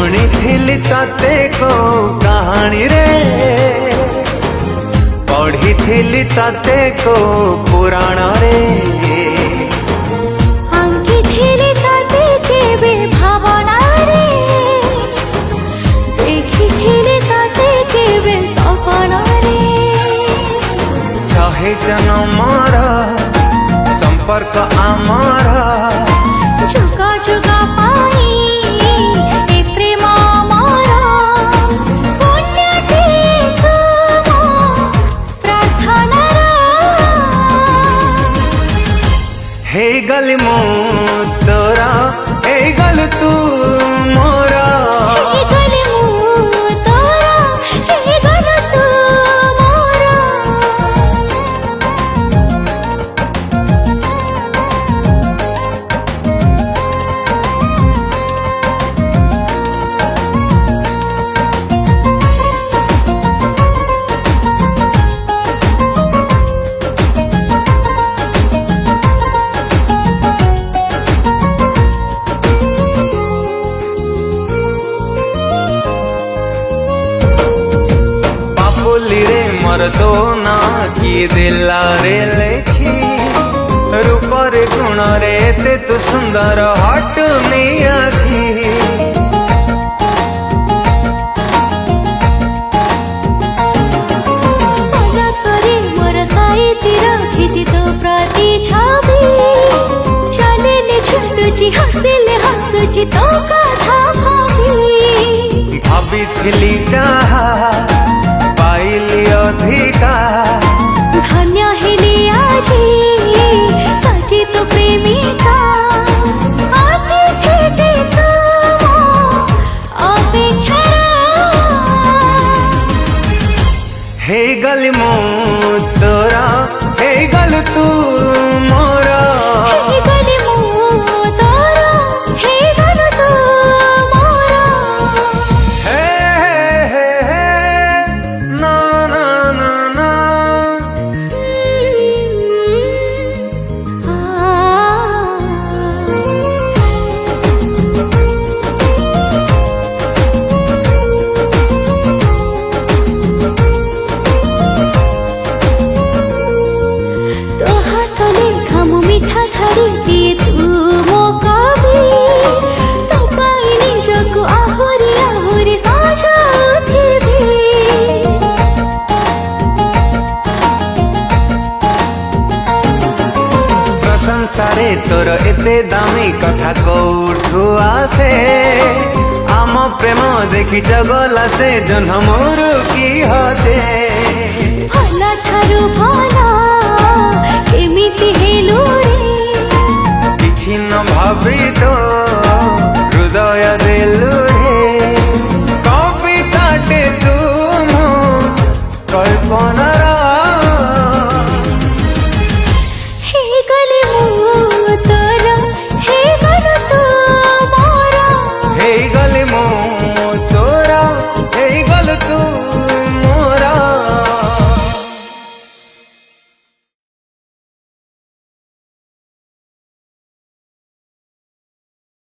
शुणी तते को कहानी रे पढ़ी तते को पुराण रे आंकी तते केबे भावना रे देखी तते केबे सपना रे सहे जन्मर संपर्क आमर जुगा जुगा पाई ए प्रेम मोर पुण्यटी तुम प्रार्थना हे गल मो तोरा हे गल तू मोरा हे गल मु तोरा हे गल तू मोरा रे मोर तो ना किए दिला रे लेखी रूप रे गुण रे ते तू सुंदर हट नहीं आखी मना करे मोर साहित्य रखिछि तो प्रति छवि चले छुटुछि हसिले हसुछि तो कथा भाभी भाभी जहा पाइली अधिका धन्य हेली आजी सची तो प्रेमिका अतिथि तुम अपेक्षार हे गल मो तोरा हे गल तू मोरा हे गल मु तोरा हे गल तू मोरा हे ना ना ना ना तो हाथले घाम मिठा थारी दिए तू मो कवि तो पाई निजको आहुरी आहुरी सजाउथिबी प्रशंसारे तोर एते दामी कथा कोठू आसे आम प्रेम देखी जगला से जन्म मोर की हसे भला ठारू भला केमिति हेलु रे किछि न भाबी तो हृदय देलु